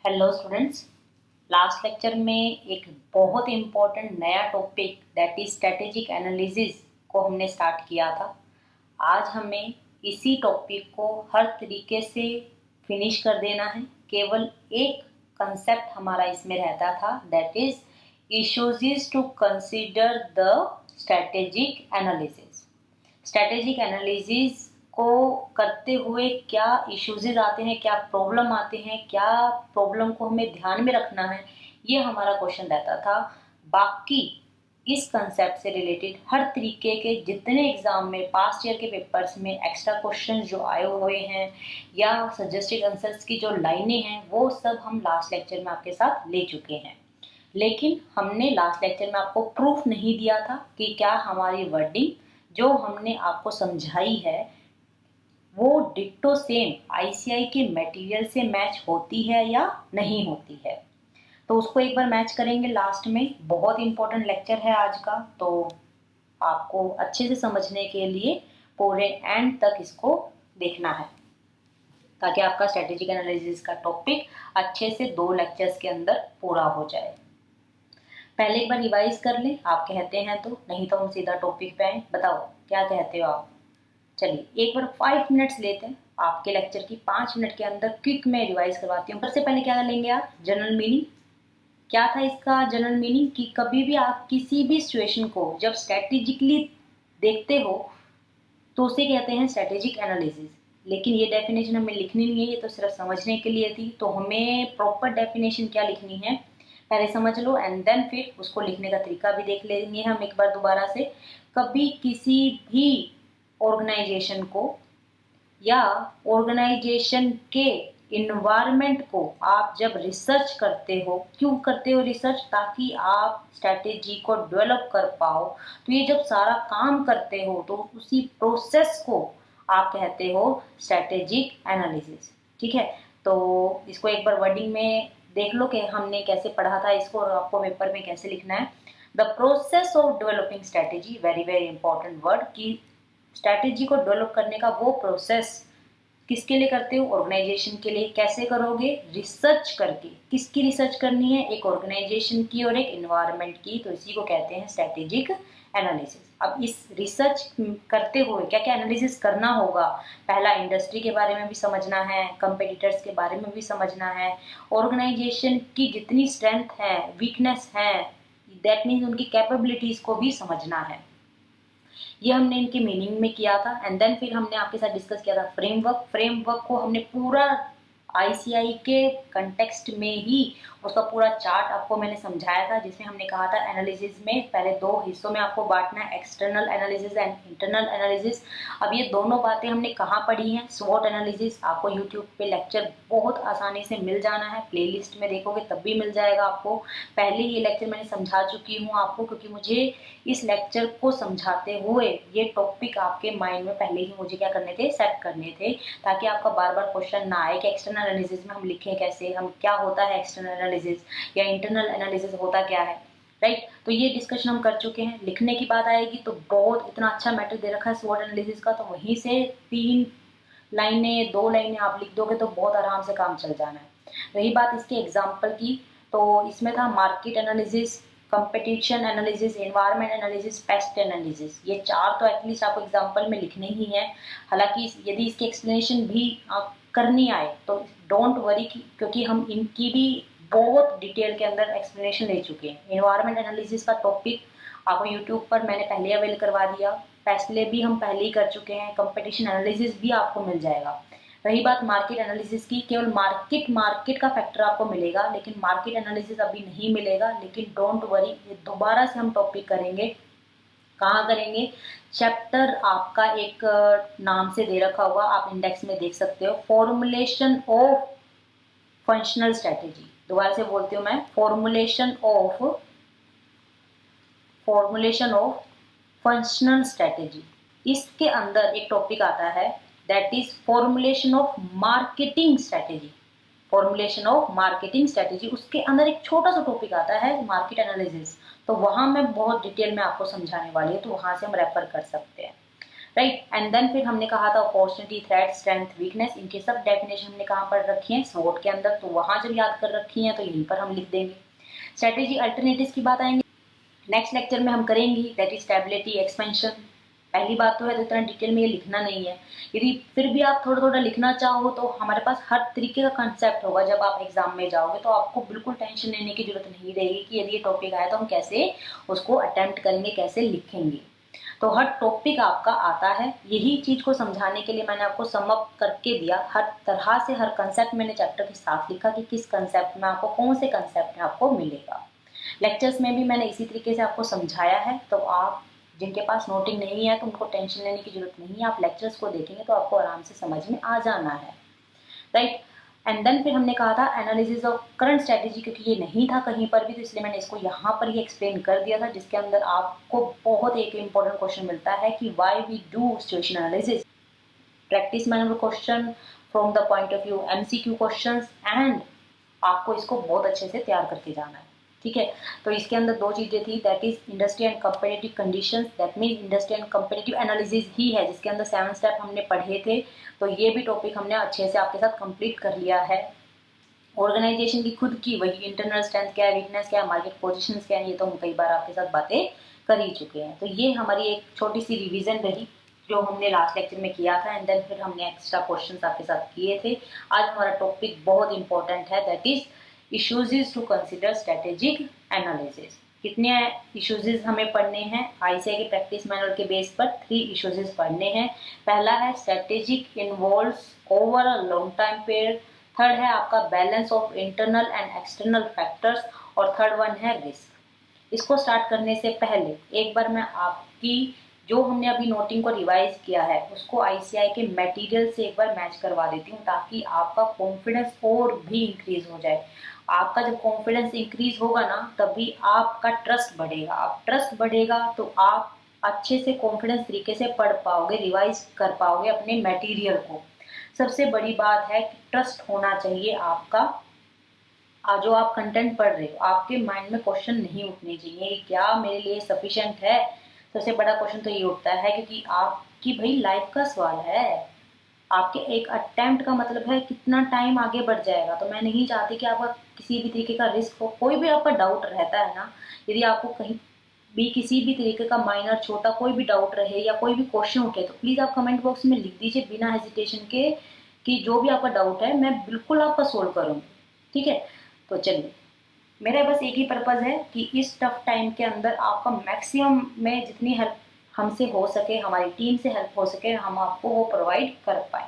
Hello students. Last lecture में एक बहुत इम्पोर्टेंट नया topic that is strategic analysis को हमने स्टार्ट किया था। आज हमें इसी टॉपिक को हर तरीके से फिनिश कर देना है। केवल एक कंसेप्ट हमारा इसमें रहता था, that is issues to consider the strategic analysis. Strategic analysis को करते हुए क्या इश्यूज आते हैं, क्या प्रॉब्लम आते हैं, क्या प्रॉब्लम को हमें ध्यान में रखना है, ये हमारा क्वेश्चन रहता था। बाकी इस कंसेप्ट से रिलेटेड हर तरीके के जितने एग्जाम में पास्ट ईयर के पेपर्स में एक्स्ट्रा क्वेश्चन जो आए हुए हैं या सजेस्टेड आंसर्स की जो लाइनें हैं, वो सब हम लास्ट लेक्चर में आपके साथ ले चुके हैं। लेकिन हमने लास्ट लेक्चर में आपको प्रूफ नहीं दिया था कि क्या हमारी वर्डिंग जो हमने आपको समझाई है वो डिट्टो सेम आईसीआई के मटेरियल से मैच होती है या नहीं होती है। तो उसको एक बार मैच करेंगे लास्ट में। बहुत इंपॉर्टेंट लेक्चर है आज का, तो आपको अच्छे से समझने के लिए पूरे एंड तक इसको देखना है, ताकि आपका स्ट्रेटेजिक एनालिसिस का टॉपिक अच्छे से 2 लेक्चर्स के अंदर पूरा हो जाए। पहले एक बार रिवाइज कर लें, आप कहते हैं तो, नहीं तो हम सीधा टॉपिक पे आए। बताओ क्या कहते हो आप। चलिए एक बार 5 मिनट्स लेते हैं आपके लेक्चर की। 5 मिनट के अंदर क्विक में रिवाइज करवाती हूँ। सबसे पहले क्या कर लेंगे आप, जनरल मीनिंग। क्या था इसका जनरल मीनिंग कि कभी भी आप किसी भी सिचुएशन को जब स्ट्रेटेजिकली देखते हो तो उसे कहते हैं स्ट्रेटेजिक एनालिसिस। लेकिन ये डेफिनेशन हमें लिखनी नहीं है, ये तो सिर्फ समझने के लिए थी। तो हमें प्रॉपर डेफिनेशन क्या लिखनी है पहले समझ लो, एंड देन फिर उसको लिखने का तरीका भी देख लेंगे हम एक बार दोबारा से। कभी किसी भी ऑर्गेनाइजेशन को या ऑर्गेनाइजेशन के इन्वायरमेंट को आप जब रिसर्च करते हो, क्यों करते हो रिसर्च, ताकि आप स्ट्रेटेजी को डेवलप कर पाओ। तो ये जब सारा काम करते हो तो उसी प्रोसेस को आप कहते हो स्ट्रेटेजिक एनालिसिस। ठीक है, तो इसको एक बार वर्डिंग में देख लो कि हमने कैसे पढ़ा था इसको और आपको पेपर में कैसे लिखना है। The process of developing strategy, very very important word, की स्ट्रैटेजी को डेवलप करने का वो प्रोसेस किसके लिए करते हो, ऑर्गेनाइजेशन के लिए। कैसे करोगे, रिसर्च करके। किसकी रिसर्च करनी है, एक ऑर्गेनाइजेशन की और एक एनवायरनमेंट की। तो इसी को कहते हैं स्ट्रैटेजिक एनालिसिस। अब इस रिसर्च करते हुए क्या क्या एनालिसिस करना होगा। पहला, इंडस्ट्री के बारे में भी समझना है, कंपेटिटर्स के बारे में भी समझना है, ऑर्गेनाइजेशन की जितनी स्ट्रेंथ है, वीकनेस है, दैट मीन्स उनकी कैपेबिलिटीज को भी समझना है। ये हमने इनके मीनिंग में किया था। एंड देन फिर हमने आपके साथ डिस्कस किया था फ्रेमवर्क। फ्रेमवर्क को हमने पूरा आईसीआई के कंटेक्स्ट में ही उसका पूरा चार्ट आपको मैंने समझाया था, जिसमें हमने कहा था एनालिसिस में पहले 2 हिस्सों में आपको बांटना है, external analysis and internal analysis. अब ये दोनों बातें हमने कहाँ पढ़ी हैं, स्वॉट एनालिसिस। आपको यूट्यूब पे लेक्चर बहुत आसानी से मिल जाना है, प्लेलिस्ट में देखोगे तब भी मिल जाएगा आपको। पहले ये लेक्चर मैंने समझा चुकी हूँ आपको, क्योंकि मुझे इस लेक्चर को समझाते हुए ये टॉपिक आपके माइंड में पहले ही मुझे क्या करने थे, सेट करने थे, ताकि आपका बार बार क्वेश्चन ना आए कि एक्सटर्नल एनालिसिस में हम लिखें कैसे, हम क्या होता है एक्सटर्नल एनालिसिस या इंटरनल एनालिसिस होता क्या है। राइट, तो ये डिस्कशन हम कर चुके हैं। लिखने की बात आएगी तो बहुत इतना अच्छा मैटर दे रखा है स्वॉट एनालिसिस का, तो वहीं से 3 लाइनें 2 लाइनें आप लिख दोगे तो बहुत आराम से काम चल जाना है। रही बात इसके एग्जाम्पल की, तो इसमें था market analysis, competition analysis, environment analysis, paste analysis. ये 4 तो एटलीस्ट आपको एग्जाम्पल में लिखने ही है। हालांकि यदि इसकी एक्सप्लेनेशन भी आप करनी आए तो डोंट वरी, क्योंकि हम इनकी भी बहुत डिटेल के अंदर एक्सप्लेनेशन ले चुके हैं। एनवायरनमेंट एनालिसिस का टॉपिक आपको यूट्यूब पर मैंने पहले अवेल करवा दिया, फैसले भी हम पहले ही कर चुके हैं, कंपटीशन एनालिसिस भी आपको मिल जाएगा। रही बात मार्केट एनालिसिस की, केवल मार्केट का फैक्टर आपको मिलेगा, लेकिन मार्केट एनालिसिस अभी नहीं मिलेगा। लेकिन डोंट वरी, ये दोबारा से हम टॉपिक करेंगे। कहाँ करेंगे, चैप्टर आपका एक नाम से दे रखा होगा, आप इंडेक्स में देख सकते हो, फॉर्मुलेशन ऑफ फंक्शनल स्ट्रेटेजी। दोबारा से बोलती हूँ मैं, फॉर्मुलेशन ऑफ फंक्शनल स्ट्रेटेजी। इसके अंदर एक टॉपिक आता है that is formulation of marketing strategy. Formulation of marketing strategy, उसके अंदर एक छोटा सा टॉपिक आता है मार्केट एनालिसिस। तो वहां मैं बहुत डिटेल में आपको समझाने वाली हूँ, तो वहां से हम रेफर कर सकते हैं। राइट। एंड देन फिर हमने कहा था अपॉर्चुनिटी, थ्रेट, स्ट्रेंथ, वीकनेस, इनके सब डेफिनेशन हमने कहाँ पर रखी है, स्वॉट के अंदर, तो वहां जब याद कर रखी है तो यहीं पर हम लिख देंगे। स्ट्रेटेजी अल्टरनेटिव्स की बात आएंगे नेक्स्ट लेक्चर में हम करेंगे, दैट इज स्टेबिलिटी एक्सपेंशन। पहली बात तो है तो इतना डिटेल में ये लिखना नहीं है, यदि फिर भी आप थोड़ा थोड़ा लिखना चाहो तो हमारे पास हर तरीके का कंसेप्ट होगा। जब आप एग्जाम में जाओगे तो आपको बिल्कुल टेंशन लेने की जरूरत नहीं रहेगी कि यदि ये टॉपिक आया तो हम कैसे उसको अटेम्प्ट करेंगे, कैसे लिखेंगे। तो हर टॉपिक आपका आता है, यही चीज को समझाने के लिए मैंने आपको सम अप करके दिया। हर तरह से हर कंसेप्ट मैंने चैप्टर के साथ लिखा कि किस कंसेप्ट में आपको कौन से कंसेप्ट में आपको मिलेगा। लेक्चर्स में भी मैंने इसी तरीके से आपको समझाया है, तो आप जिनके पास नोटिंग नहीं है तो उनको टेंशन लेने की जरूरत नहीं है, आप लेक्चर्स को देखेंगे तो आपको आराम से समझ में आ जाना है, राइट। एंड देन फिर हमने कहा था एनालिसिस ऑफ करंट स्ट्रेटेजी, क्योंकि ये नहीं था कहीं पर भी तो इसलिए मैंने इसको यहाँ पर ही एक्सप्लेन कर दिया था, जिसके अंदर आपको बहुत एक इंपॉर्टेंट क्वेश्चन मिलता है कि why we do situation analysis, practice manner question from the point of view MCQ questions, and आपको इसको बहुत अच्छे से तैयार करके जाना है, ठीक है। तो इसके अंदर दो चीजें थी, that is industry and competitive conditions, that mean industry and competitive analysis ही है जिसके अंदर 7 स्टेप हमने पढ़े थे। तो ये भी टॉपिक हमने अच्छे से आपके साथ कंप्लीट कर लिया है। ऑर्गेनाइजेशन की खुद की वही इंटरनल स्ट्रेंथ क्या है, वीकनेस क्या है, मार्केट पोजीशंस क्या है, ये तो हम कई बार आपके साथ बातें कर ही चुके हैं। तो ये हमारी एक छोटी सी रिवीजन रही जो हमने लास्ट लेक्चर में किया था, एंड देन फिर हमने एक्स्ट्रा क्वेश्चंस आपके साथ किए थे। आज हमारा टॉपिक बहुत इंपॉर्टेंट है, that is issues to consider strategic analysis. कितने इश्यूज हमें पढ़ने हैं, आईसीआई के प्रैक्टिस मैनुअल के बेस पर 3 इश्यूज पढ़ने हैं। पहला है strategic involves over a long time period, third है आपका balance of internal and external factors, और थर्ड वन है रिस्क। इसको स्टार्ट करने से पहले एक बार मैं आपकी जो हमने अभी नोटिंग को रिवाइज किया है उसको आईसीआई के मटेरियल से एक बार मैच करवा देती हूँ, ताकि आपका कॉन्फिडेंस और भी इंक्रीज हो जाए। आपका जब कॉन्फिडेंस इंक्रीज होगा ना तभी आपका ट्रस्ट बढ़ेगा, आप ट्रस्ट बढ़ेगा तो आप अच्छे से कॉन्फिडेंस तरीके से पढ़ पाओगे, रिवाइज कर पाओगे अपने मटेरियल को। सबसे बड़ी बात है कि ट्रस्ट होना चाहिए आपका। जो आप कंटेंट पढ़ रहे हो आपके माइंड में क्वेश्चन नहीं उठने चाहिए क्या मेरे लिए सफिशिएंट है। सबसे बड़ा क्वेश्चन तो ये उठता है क्योंकि आपकी भाई लाइफ का सवाल है, आपके एक अटेम्प्ट का मतलब है कितना टाइम आगे बढ़ जाएगा। तो मैं नहीं चाहती कि आपका किसी भी तरीके का रिस्क हो। कोई भी आपका डाउट रहता है ना, यदि आपको कहीं भी किसी भी तरीके का माइनर छोटा कोई भी डाउट रहे या कोई भी क्वेश्चन उठे तो प्लीज आप कमेंट बॉक्स में लिख दीजिए बिना हेजिटेशन के कि जो भी आपका डाउट है मैं बिल्कुल आपका सोल्व करूंगी, ठीक है। तो चलिए, मेरा बस एक ही पर्पज है कि इस टफ टाइम के अंदर आपका मैक्सिमम में जितनी हेल्प हमसे हो सके, हमारी टीम से हेल्प हो सके, हम आपको वो प्रोवाइड कर पाए,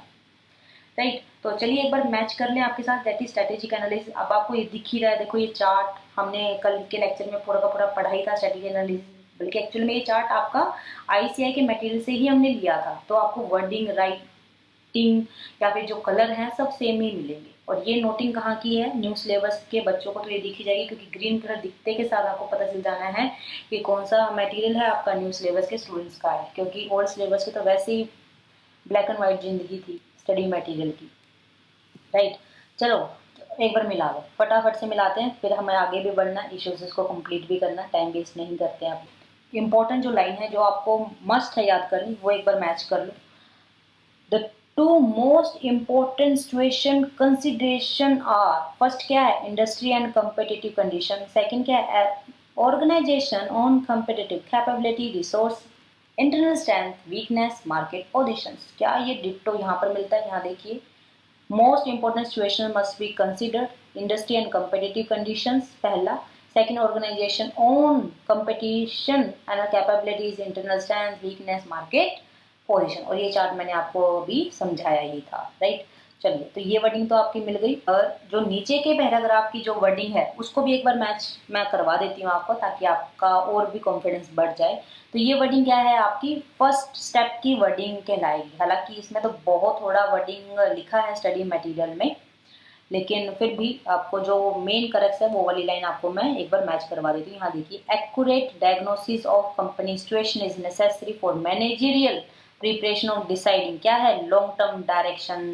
राइट। तो चलिए एक बार मैच कर लें आपके साथ, दैट इज स्ट्रेटेजिक एनालिसिस। अब आपको ये दिख ही रहा है, देखो ये चार्ट हमने कल के लेक्चर में पूरा का पूरा पढ़ा ही था स्ट्रेटेजिक एनालिसिस, बल्कि एक्चुअल में ये चार्ट आपका आईसीआई के मटेरियल से ही हमने लिया था। तो आपको वर्डिंग, राइटिंग या फिर जो कलर है सब सेम ही मिलेंगे। और ये नोटिंग कहाँ की है, न्यू सिलेबस के बच्चों को तो ये दिखी जाएगी, क्योंकि ग्रीन कलर दिखते के साथ आपको पता चल जाना है कि कौन सा मटेरियल है आपका न्यू सिलेबस के स्टूडेंट्स का है, क्योंकि ओल्ड सिलेबस की तो वैसे ही ब्लैक एंड व्हाइट जिंदगी थी स्टडी मटेरियल की, राइट। चलो एक बार मिला लो, फटाफट से मिलाते हैं, फिर हमें आगे भी बढ़ना, इश्यूज को कंप्लीट भी करना, टाइम वेस्ट नहीं करते हैं आप। इंपॉर्टेंट जो लाइन है जो आपको मस्ट है याद करनी, वो एक बार मैच कर लो। The two most important situation consideration are, first क्या है, industry and competitive condition, second क्या है, organisation on competitive capability, resource, internal strength, weakness, market positions. क्या ये डिट्टो यहाँ पर मिलता है, यहाँ देखिए, most important situation must be considered, industry and competitive conditions पहला, second organisation on competition and capabilities, internal strength, weakness, market position. और ये चार्ट मैंने आपको अभी समझाया ही था, राइट। चलिए, तो ये वर्डिंग तो आपकी मिल गई, और जो नीचे के पैराग्राफ की जो वर्डिंग है उसको भी एक बार मैच मैं करवा देती हूँ आपको, ताकि आपका और भी कॉन्फिडेंस बढ़ जाए। तो ये वर्डिंग क्या है, आपकी फर्स्ट स्टेप की वर्डिंग कहलाएगी। हालांकि इसमें तो बहुत थोड़ा वर्डिंग लिखा है स्टडी मटेरियल में, लेकिन फिर भी आपको जो मेन करेक्ट है वो वाली लाइन आपको मैं एक बार मैच करवा देती हूँ। यहाँ देखिए, accurate diagnosis of company situation is necessary for managerial preparation of deciding, क्या है, long term direction,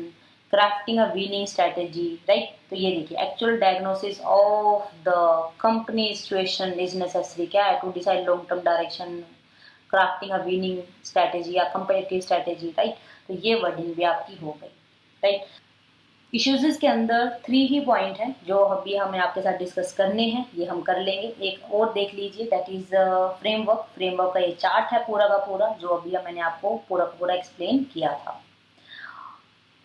crafting a winning strategy, right. तो ये देखिए, actual diagnosis of the company situation is necessary, क्या है, to decide long term direction, crafting a winning strategy या competitive strategy, right. तो ये वर्डिंग भी आपकी हो गई, राइट। इश्यूज के अंदर 3 ही पॉइंट हैं जो अभी हमें आपके साथ डिस्कस करने हैं, ये हम कर लेंगे। एक और देख लीजिए, दैट इज फ्रेमवर्क का ये चार्ट है पूरा का पूरा, जो अभी मैंने आपको पूरा का पूरा एक्सप्लेन किया था।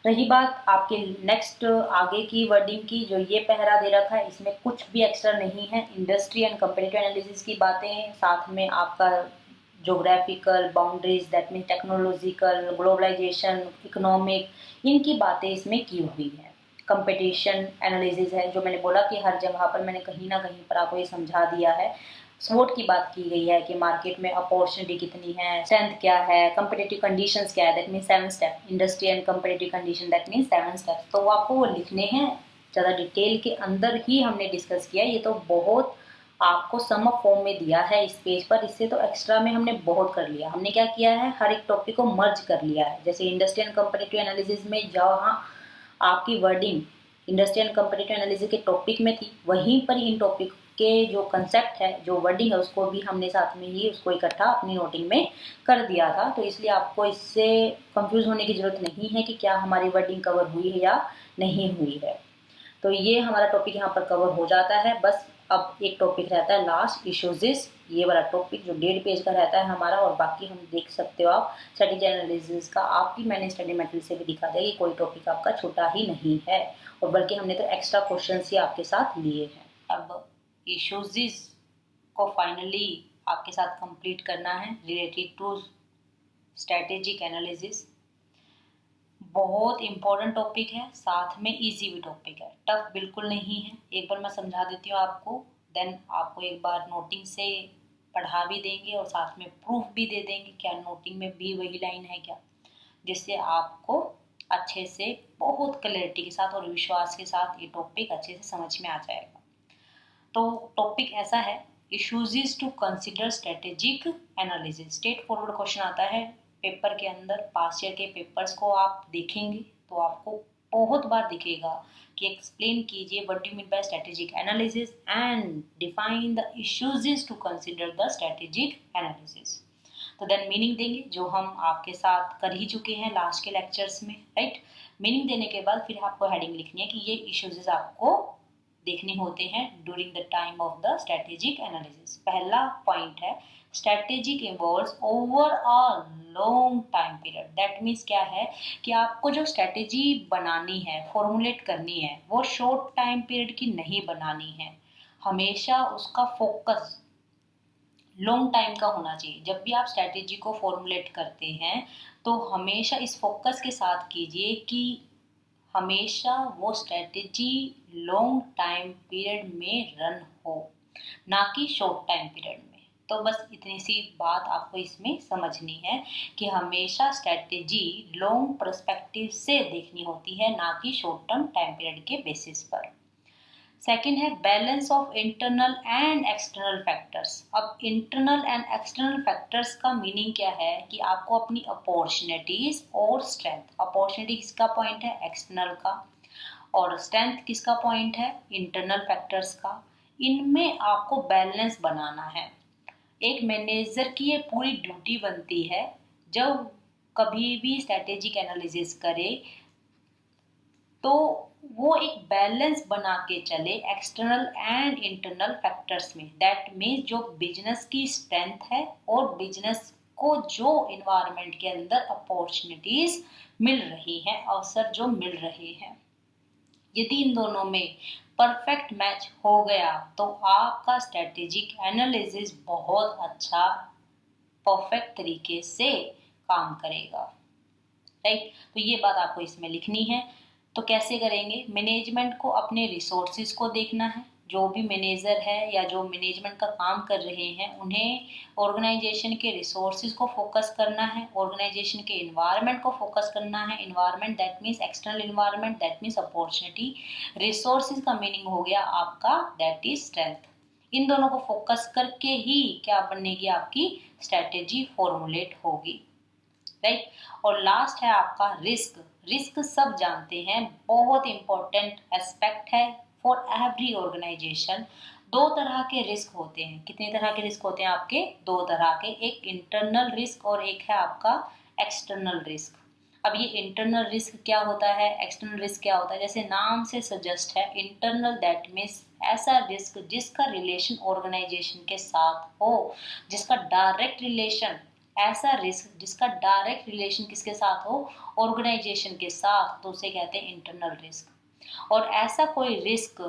रही बात आपके नेक्स्ट आगे की वर्डिंग की, जो ये पहरा दे रखा है इसमें कुछ भी एक्स्ट्रा नहीं है। इंडस्ट्री एंड कंपेटिटिव एनालिसिस की बातें हैं, साथ में आपका geographical boundaries, that mean technological, globalization, economic, इनकी बातें इसमें की हुई है। कंपटीशन एनालिसिस है, जो मैंने बोला कि हर जगह पर मैंने कहीं ना कहीं पर आपको ये समझा दिया है। स्वोट की बात की गई है कि मार्केट में अपॉर्चुनिटी कितनी है, स्ट्रेंथ क्या है, कंपेटिटिव कंडीशंस क्या है, that mean 7 step, industry and competitive condition, that mean 7 step. तो आपको वो लिखने हैं, ज़्यादा डिटेल के अंदर ही हमने डिस्कस किया। ये तो बहुत आपको सम अप फॉर्म में दिया है इस पेज पर, इससे तो एक्स्ट्रा में हमने बहुत कर लिया। हमने क्या किया है, हर एक टॉपिक को मर्ज कर लिया है। जैसे इंडस्ट्री एंड कंपेटिटिव एनालिसिस में जहाँ आपकी wording industry and competitive analysis के टॉपिक में थी, वहीं पर इन टॉपिक के जो कंसेप्ट है, जो वर्डिंग है, उसको भी हमने साथ में ही उसको इकट्ठा अपनी नोटिंग में कर दिया था। तो इसलिए आपको इससे कंफ्यूज होने की जरूरत नहीं है कि क्या हमारी वर्डिंग कवर हुई है या नहीं हुई है। तो ये हमारा टॉपिक यहाँ पर कवर हो जाता है। बस अब एक टॉपिक रहता है लास्ट, इश्यूज, ये वाला टॉपिक जो 1.5 पेज का रहता है हमारा। और बाकी हम देख सकते हो आप स्ट्रेटेजी एनालिसिस का, आपकी मैंने स्टडी मटेरियल से भी दिखा दिया कि कोई टॉपिक आपका छोटा ही नहीं है, और बल्कि हमने तो एक्स्ट्रा क्वेश्चन ही आपके साथ लिए हैं। अब इश्यूज को फाइनली आपके साथ कंप्लीट करना है रिलेटेड टू स्ट्रेटेजिक एनालिसिस। बहुत इंपॉर्टेंट टॉपिक है, साथ में इजी भी टॉपिक है, टफ बिल्कुल नहीं है। एक बार मैं समझा देती हूँ आपको, देन आपको एक बार नोटिंग से पढ़ा भी देंगे और साथ में प्रूफ भी दे देंगे क्या नोटिंग में भी वही लाइन है क्या, जिससे आपको अच्छे से बहुत क्लैरिटी के साथ और विश्वास के साथ ये टॉपिक अच्छे से समझ में आ जाएगा। तो टॉपिक ऐसा है, issues to consider strategic analysis. Straight forward question आता है पेपर के अंदर। पास्ट ईयर के पेपर्स को आप देखेंगे तो आपको बहुत बार दिखेगा कि एक्सप्लेन कीजिए what do mean by strategic analysis and define the issues to consider the strategic analysis. तो देन मीनिंग देंगे, जो हम आपके साथ कर ही चुके हैं लास्ट के लेक्चर्स में, राइट। मीनिंग देने के बाद फिर आपको हेडिंग लिखनी है कि ये इश्यूज आपको देखने होते हैं during the time of the strategic analysis. पहला पॉइंट है, strategic involves over a long time period. That means क्या है कि आपको जो स्ट्रेटेजी बनानी है, फॉर्मुलेट करनी है, वो शॉर्ट टाइम पीरियड की नहीं बनानी है। हमेशा उसका फोकस लॉन्ग टाइम का होना चाहिए। जब भी आप स्ट्रेटेजी को फॉर्मुलेट करते हैं तो हमेशा इस फोकस के साथ कीजिए कि हमेशा वो स्ट्रेटेजी लॉन्ग टाइम पीरियड में रन हो, ना कि शॉर्ट टाइम पीरियड में। तो बस इतनी सी बात आपको इसमें समझनी है कि हमेशा स्ट्रेटेजी लॉन्ग पर्सपेक्टिव से देखनी होती है, ना कि शॉर्ट टर्म टाइम पीरियड के बेसिस पर। सेकेंड है balance of internal and external factors. अब इंटरनल एंड एक्सटर्नल फैक्टर्स का मीनिंग क्या है कि आपको अपनी अपॉर्चुनिटीज और स्ट्रेंथ, अपॉर्चुनिटी किसका पॉइंट है, एक्सटर्नल का, और स्ट्रेंथ किसका पॉइंट है, इंटरनल फैक्टर्स का, इनमें आपको बैलेंस बनाना है। एक मैनेजर की ये पूरी ड्यूटी बनती है, जब कभी भी स्ट्रेटेजिक एनालिसिस करे तो वो एक बैलेंस बना के चले एक्सटर्नल एंड इंटरनल फैक्टर्स में। दैट मीन्स जो बिजनेस की स्ट्रेंथ है और बिजनेस को जो इन्वायरमेंट के अंदर अपॉर्चुनिटीज मिल रही हैं, अवसर जो मिल रहे हैं, यदि इन दोनों में परफेक्ट मैच हो गया तो आपका स्ट्रेटेजिक एनालिसिस बहुत अच्छा परफेक्ट तरीके से काम करेगा, राइट। तो ये बात आपको इसमें लिखनी है। तो कैसे करेंगे, मैनेजमेंट को अपने रिसोर्सेज को देखना है। जो भी मैनेजर है या जो मैनेजमेंट का काम कर रहे हैं, उन्हें ऑर्गेनाइजेशन के रिसोर्सेज को फोकस करना है, ऑर्गेनाइजेशन के इन्वायरमेंट को फोकस करना है। Environment that means external environment, that means opportunity. Resources का मीनिंग हो गया आपका दैट इज स्ट्रेंथ। इन दोनों को फोकस करके ही क्या बनेगी, आपकी स्ट्रेटेजी फॉर्मुलेट होगी, राइट। और लास्ट है आपका रिस्क। रिस्क सब जानते हैं, बहुत इंपॉर्टेंट एस्पेक्ट है फॉर एवरी ऑर्गेनाइजेशन। दो तरह के रिस्क होते हैं। कितने तरह के रिस्क होते हैं आपके? दो तरह के, एक इंटरनल रिस्क और एक है आपका एक्सटर्नल रिस्क। अब ये इंटरनल रिस्क क्या होता है, एक्सटर्नल रिस्क क्या होता है? जैसे नाम से सजेस्ट है, इंटरनल दैट मीन्स ऐसा रिस्क जिसका रिलेशन ऑर्गेनाइजेशन के साथ हो, जिसका डायरेक्ट रिलेशन, ऐसा रिस्क जिसका डायरेक्ट रिलेशन किसके साथ हो? ऑर्गेनाइजेशन के साथ, तो उसे कहते हैं इंटरनल रिस्क। और ऐसा कोई रिस्क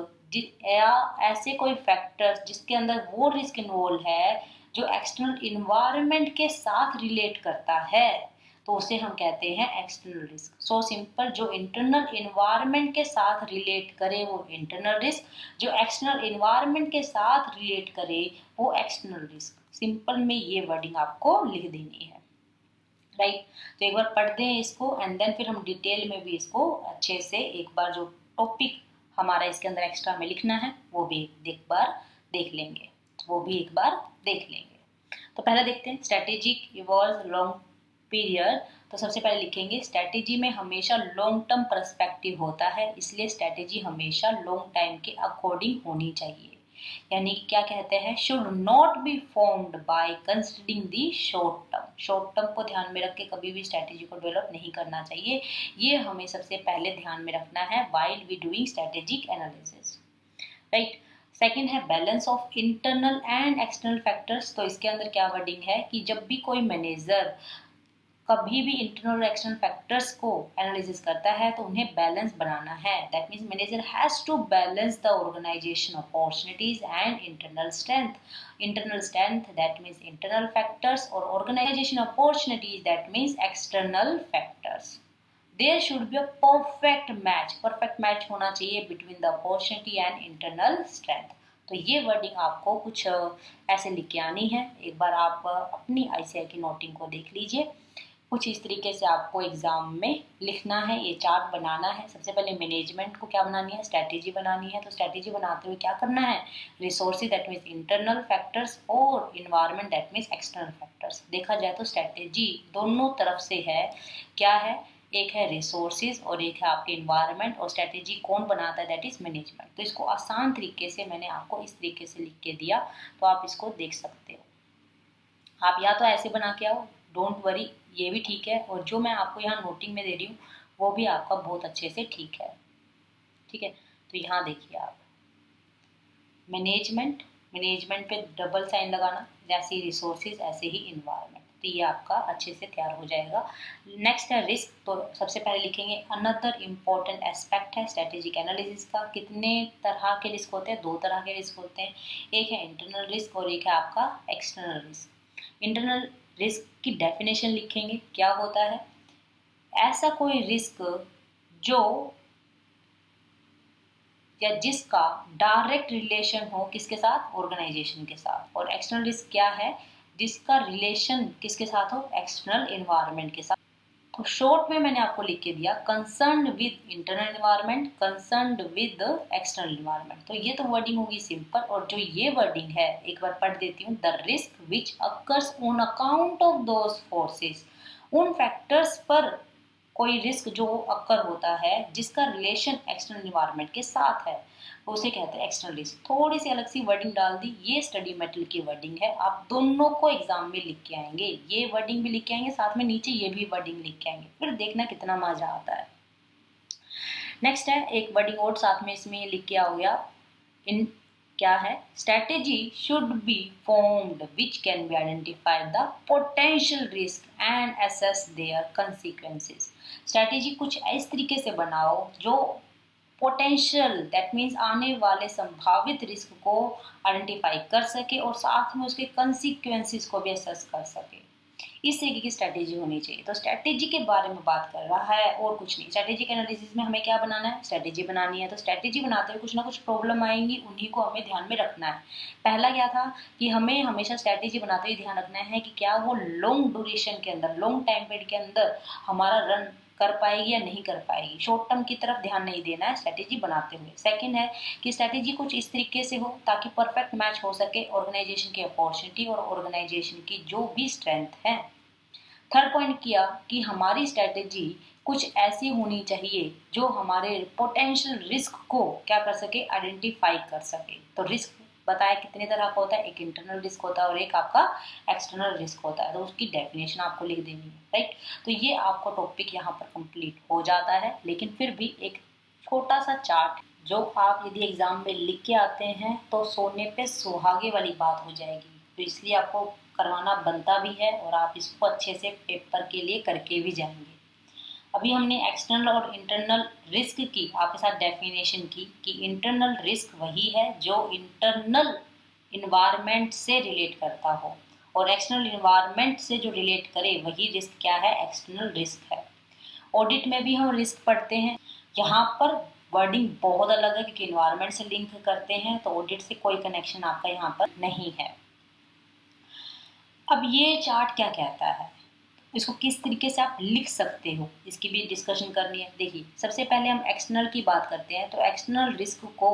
या ऐसे कोई फैक्टर्स जिसके अंदर वो रिस्क इन्वॉल्व है जो एक्सटर्नल इन्वायरमेंट के साथ रिलेट करता है, तो उसे हम कहते हैं एक्सटर्नल रिस्क। सो सिंपल, जो इंटरनल इन्वायरमेंट के साथ रिलेट करे वो इंटरनल रिस्क, जो एक्सटर्नल इन्वायरमेंट के साथ रिलेट करे वो एक्सटर्नल रिस्क। सिंपल में ये वर्डिंग आपको लिख देनी है, राइट। तो एक बार पढ़ते हैं इसको एंड देन फिर हम डिटेल में भी इसको अच्छे से एक बार जो टॉपिक हमारा इसके अंदर एक्स्ट्रा में लिखना है वो भी एक बार देख लेंगे, वो भी एक बार देख लेंगे। तो पहला देखते हैं, स्ट्रेटेजिक इवॉल्व लॉन्ग पीरियड। तो सबसे पहले लिखेंगे, स्ट्रेटेजी में हमेशा लॉन्ग टर्म पर्सपेक्टिव होता है, इसलिए स्ट्रेटेजी हमेशा लॉन्ग टाइम के अकॉर्डिंग होनी चाहिए। यानी क्या कहते हैं, should not be formed by considering the short term. Short term को ध्यान में रख के कभी भी स्ट्रेटेजी को डेवलप नहीं करना चाहिए, ये हमें सबसे पहले ध्यान में रखना है while we doing strategic analysis, right. Second है balance of internal and external factors. तो इसके अंदर क्या वर्डिंग है कि जब भी कोई मैनेजर कभी भी इंटरनल और एक्सटर्नल फैक्टर्स को एनालिसिस करता है तो उन्हें बैलेंस बनाना है। That means manager has to balance the organisation opportunities and internal strength. Internal strength that means internal factors, और organisation opportunities that means external factors. There should be a perfect match, perfect match होना चाहिए between the opportunity and internal strength. तो ये wording आपको कुछ ऐसे लिख के आनी है। एक बार आप अपनी आईसीआई की नोटिंग को देख लीजिए, कुछ इस तरीके से आपको एग्जाम में लिखना है, ये चार्ट बनाना है। सबसे पहले मैनेजमेंट को क्या बनानी है, स्ट्रैटेजी बनानी है। तो स्ट्रैटेजी बनाते हुए क्या करना है, resources that means internal factors और environment that means external factors. देखा जाए तो स्ट्रैटेजी दोनों तरफ से है, क्या है, एक है रिसोर्सेज और एक है आपके इन्वायरमेंट। और स्ट्रैटेजी कौन बनाता है, दैट इज मैनेजमेंट। तो इसको आसान तरीके से मैंने आपको इस तरीके से लिख के दिया, तो आप इसको देख सकते हो। आप या तो ऐसे बना के आओ, डोंट वरी, ये भी ठीक है, और जो मैं आपको यहाँ नोटिंग में दे रही हूँ वो भी आपका बहुत अच्छे से ठीक है, ठीक है। तो यहाँ देखिए आप, मैनेजमेंट, मैनेजमेंट पे डबल साइन लगाना, जैसे ही रिसोर्सेज ऐसे ही इन्वायरमेंट, तो ये आपका अच्छे से तैयार हो जाएगा। नेक्स्ट है रिस्क। तो सबसे पहले लिखेंगे अनदर इम्पॉर्टेंट एस्पेक्ट है स्ट्रेटेजिक एनालिसिस का। कितने तरह के रिस्क होते हैं, दो तरह के रिस्क होते हैं, एक है इंटरनल रिस्क और एक है आपका एक्सटर्नल रिस्क। इंटरनल रिस्क की डेफिनेशन लिखेंगे, क्या होता है, ऐसा कोई रिस्क जो या जिसका डायरेक्ट रिलेशन हो किसके साथ, ऑर्गेनाइजेशन के साथ। और एक्सटर्नल रिस्क क्या है, जिसका रिलेशन किसके साथ हो, एक्सटर्नल एनवायरनमेंट के साथ। तो शॉर्ट में मैंने आपको लिख के दिया, concerned with internal environment, concerned with external environment. तो ये तो वर्डिंग होगी सिंपल, और जो ये वर्डिंग है एक बार पढ़ देती हूँ, the risk which occurs on account of those forces. उन फैक्टर्स पर कोई रिस्क जो अक्कर होता है जिसका रिलेशन एक्सटर्नल एनवायरनमेंट के साथ है, उसे कहते हैं एक्सटर्नल रिस्क। थोड़ी सी अलग सी वर्डिंग डाल दी, ये स्टडी मेटेरियल की वर्डिंग है, आप दोनों को एग्जाम में लिख के आएंगे, ये वर्डिंग भी लिख के आएंगे, साथ में नीचे ये भी वर्डिंग लिख के आएंगे, फिर देखना कितना मजा आता है। नेक्स्ट है एक वर्डिंग और साथ में इसमें लिख के आओगे, इन क्या है, strategy should be formed which can be identify the potential risk and assess their consequences. Strategy कुछ इस तरीके से बनाओ जो पोटेंशियल दैट मीन्स आने वाले संभावित रिस्क को आइडेंटिफाई कर सके और साथ में उसके कंसिक्वेंसेस को भी असेस कर सके। इस तरीके की स्ट्रैटेजी होनी चाहिए। तो स्ट्रैटेजी के बारे में बात कर रहा है और कुछ नहीं। स्ट्रैटेजिक एनालिसिस में हमें क्या बनाना है, स्ट्रैटेजी बनानी है। तो स्ट्रैटेजी बनाते हुए कुछ ना कुछ प्रॉब्लम आएंगी, उन्हीं को हमें ध्यान में रखना है। पहला क्या था कि हमें हमेशा स्ट्रैटेजी बनाते हुए ध्यान रखना है कि क्या वो लॉन्ग ड्यूरेशन के अंदर, लॉन्ग टाइम पीरियड के अंदर हमारा रन कर पाएगी या नहीं कर पाएगी। शॉर्ट टर्म की तरफ ध्यान नहीं देना है स्ट्रैटेजी बनाते हुए। सेकंड है कि स्ट्रैटेजी कुछ इस तरीके से हो ताकि परफेक्ट मैच हो सके ऑर्गेनाइजेशन की अपॉर्चुनिटी और ऑर्गेनाइजेशन की जो भी स्ट्रेंथ है। थर्ड पॉइंट किया कि हमारी स्ट्रैटेजी कुछ ऐसी होनी चाहिए जो हमारे पोटेंशियल रिस्क को क्या कर सके, आइडेंटिफाई कर सके। तो रिस्क बताया कितने तरह का होता है, एक इंटरनल रिस्क होता है और एक आपका एक्सटर्नल रिस्क होता है, तो उसकी डेफिनेशन आपको लिख देनी है, राइट। तो ये आपको टॉपिक यहाँ पर कंप्लीट हो जाता है, लेकिन फिर भी एक छोटा सा चार्ट जो आप यदि एग्जाम में लिख के आते हैं तो सोने पे सुहागे वाली बात हो जाएगी, तो इसलिए आपको करवाना बनता भी है और आप इसको अच्छे से पेपर के लिए करके भी जाएंगे। अभी हमने एक्सटर्नल और इंटरनल रिस्क की आपके साथ डेफिनेशन की कि इंटरनल रिस्क वही है जो इंटरनल इन्वायरमेंट से रिलेट करता हो और एक्सटर्नल इन्वायरमेंट से जो रिलेट करे वही रिस्क क्या है, एक्सटर्नल रिस्क है। ऑडिट में भी हम रिस्क पढ़ते हैं, यहाँ पर वर्डिंग बहुत अलग है क्योंकि इन्वायरमेंट से लिंक करते हैं, तो ऑडिट से कोई कनेक्शन आपका यहाँ पर नहीं है। अब ये चार्ट क्या कहता है, इसको किस तरीके से आप लिख सकते हो, इसकी भी डिस्कशन करनी है। देखिए, सबसे पहले हम एक्सटर्नल की बात करते हैं, तो एक्सटर्नल रिस्क को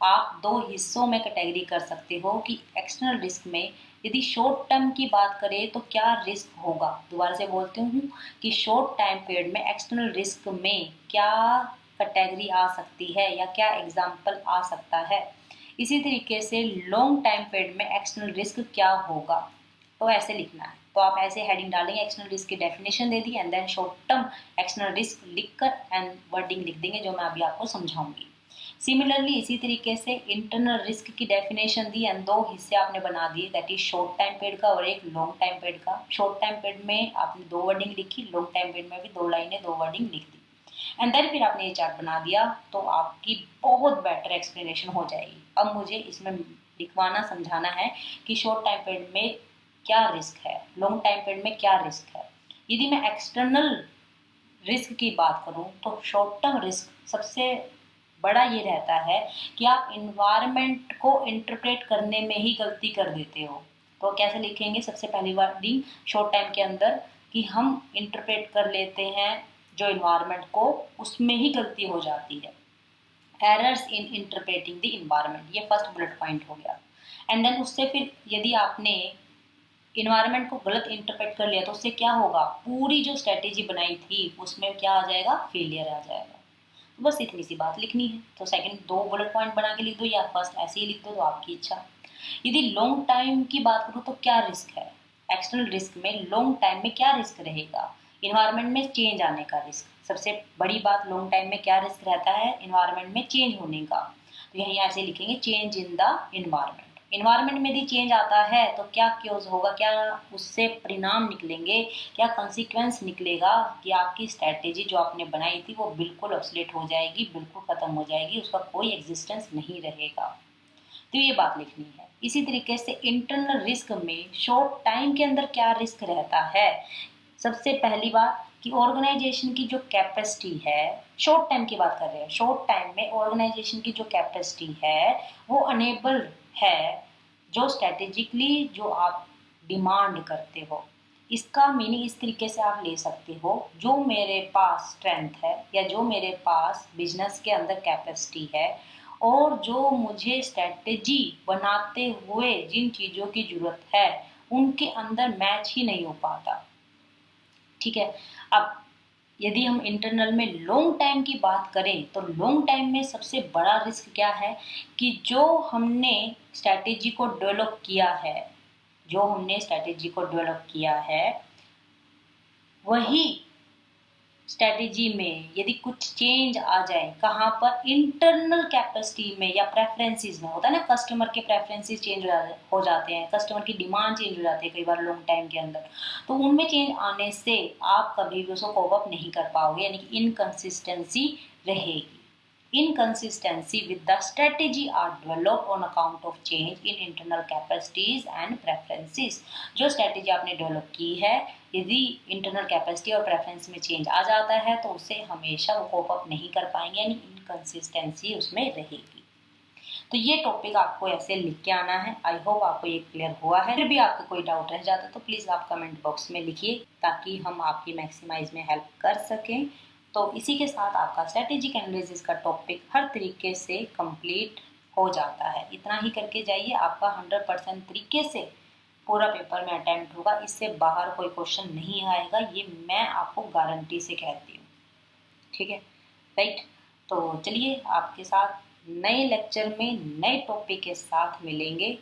आप दो हिस्सों में कैटेगरी कर सकते हो कि एक्सटर्नल रिस्क में यदि शॉर्ट टर्म की बात करें तो क्या रिस्क होगा। दोबारा से बोलती हूँ कि शॉर्ट टाइम पीरियड में एक्सटर्नल रिस्क में क्या कैटेगरी आ सकती है या क्या एग्जाम्पल आ सकता है। इसी तरीके से लॉन्ग टाइम पीरियड में एक्सटर्नल रिस्क क्या होगा, तो ऐसे लिखना है। तो आप ऐसे हेडिंग डालेंगे, एक्सटर्नल रिस्क की डेफिनेशन दे दी and then short term external risk लिखकर एंड वर्डिंग लिख देंगे जो मैं अभी आपको समझाऊंगी। सिमिलरली इसी तरीके से इंटरनल रिस्क की डेफिनेशन दी एंड दो हिस्से आपने बना दिए, that is short time period का और एक लॉन्ग टाइम पीरियड का। शॉर्ट टाइम पीरियड में आपने दो वर्डिंग लिखी, लॉन्ग टाइम पीरियड में भी दो लाइनें दो वर्डिंग लिख दी एंड देन फिर आपने ये चार्ट बना दिया, तो आपकी बहुत बेटर एक्सप्लेनेशन हो जाएगी। अब मुझे इसमें लिखवाना समझाना है कि शॉर्ट टाइम पीरियड में क्या रिस्क है, लॉन्ग टाइम पीरियड में क्या रिस्क है। यदि मैं एक्सटर्नल रिस्क की बात करूं तो शॉर्ट टर्म रिस्क सबसे बड़ा ये रहता है कि आप इन्वायरमेंट को इंटरप्रेट करने में ही गलती कर देते हो। तो कैसे लिखेंगे, सबसे पहली वर्डिंग शॉर्ट टाइम के अंदर कि हम इंटरप्रेट कर लेते हैं जो इन्वायरमेंट को, उसमें ही गलती हो जाती है। Errors in interpreting the environment, ये फर्स्ट बुलेट पॉइंट हो गया। एंड देन उससे फिर यदि आपने इन्वायरमेंट को गलत इंटरप्रेट कर लिया तो उससे क्या होगा, पूरी जो स्ट्रेटेजी बनाई थी उसमें क्या आ जाएगा, फेलियर आ जाएगा। तो बस इतनी सी बात लिखनी है। तो सेकंड दो बुलेट पॉइंट बना के लिख दो या फर्स्ट ऐसे ही लिख दो, तो आपकी इच्छा। यदि लॉन्ग टाइम की बात करूँ तो क्या रिस्क है, एक्सटर्नल रिस्क में लॉन्ग टाइम में क्या रिस्क रहेगा, इन्वायरमेंट में चेंज आने का रिस्क। सबसे बड़ी बात लॉन्ग टाइम में क्या रिस्क रहता है, इन्वायरमेंट में चेंज होने का। तो यही ऐसे लिखेंगे, change in the environment. Environment में यदि चेंज आता है तो क्या क्योज होगा, क्या उससे परिणाम निकलेंगे, क्या कंसिक्वेंस निकलेगा कि आपकी स्ट्रैटेजी जो आपने बनाई थी वो बिल्कुल ऑब्सोलीट हो जाएगी, बिल्कुल खत्म हो जाएगी, उसका कोई एग्जिस्टेंस नहीं रहेगा। तो ये बात लिखनी है। इसी तरीके से इंटरनल रिस्क में शॉर्ट टाइम के अंदर क्या रिस्क रहता है, सबसे पहली बात कि ऑर्गेनाइजेशन की जो कैपेसिटी है, शॉर्ट टाइम की बात कर रहे हैं, शॉर्ट टाइम में ऑर्गेनाइजेशन की जो कैपेसिटी है वो अनेबल है जो स्ट्रेटेजिकली जो आप डिमांड करते हो। इसका मीनिंग इस तरीके से आप ले सकते हो, जो मेरे पास स्ट्रेंथ है या जो मेरे पास बिजनेस के अंदर कैपेसिटी है और जो मुझे स्ट्रेटेजी बनाते हुए जिन चीज़ों की जरूरत है उनके अंदर मैच ही नहीं हो पाता। ठीक है। अब यदि हम इंटरनल में लॉन्ग टाइम की बात करें तो लॉन्ग टाइम में सबसे बड़ा रिस्क क्या है कि जो हमने स्ट्रैटेजी को डेवलप किया है, जो हमने स्ट्रैटेजी को डेवलप किया है वही स्ट्रैटेजी में यदि कुछ चेंज आ जाए, कहाँ पर, इंटरनल कैपेसिटी में या प्रेफरेंसेस में, होता है ना, कस्टमर के प्रेफरेंसेस चेंज हो जाते हैं, कस्टमर की डिमांड चेंज हो जाती है कई बार लॉन्ग टाइम के अंदर, तो उनमें चेंज आने से आप कभी भी उसको कोप अप नहीं कर पाओगे, यानी कि इनकंसिस्टेंसी रहेगी। Inconsistency with the strategy are developed on account of change in internal capacities and preferences। जो स्ट्रेटेजी आपने डेवलप की है, यदि इंटरनल कैपेसिटी और प्रेफरेंस में चेंज आ जाता है तो उसे हमेशा वो कोप अप नहीं कर पाएंगे, यानी इनकंसिस्टेंसी उसमें रहेगी। तो ये टॉपिक आपको ऐसे लिख के आना है। आई होप आपको ये क्लियर हुआ है। फिर भी आपका कोई डाउट रह जाता तो प्लीज़ आप कमेंट बॉक्स में लिखिए ताकि हम आपकी मैक्सिमाइज में हेल्प कर सकें। तो इसी के साथ आपका स्ट्रेटेजिक एनालिसिस का टॉपिक हर तरीके से कंप्लीट हो जाता है। इतना ही करके जाइए, आपका 100% तरीके से पूरा पेपर में अटेम्प्ट होगा, इससे बाहर कोई क्वेश्चन नहीं आएगा, ये मैं आपको गारंटी से कहती हूँ। ठीक है, राइट। तो चलिए आपके साथ नए लेक्चर में नए टॉपिक के साथ मिलेंगे।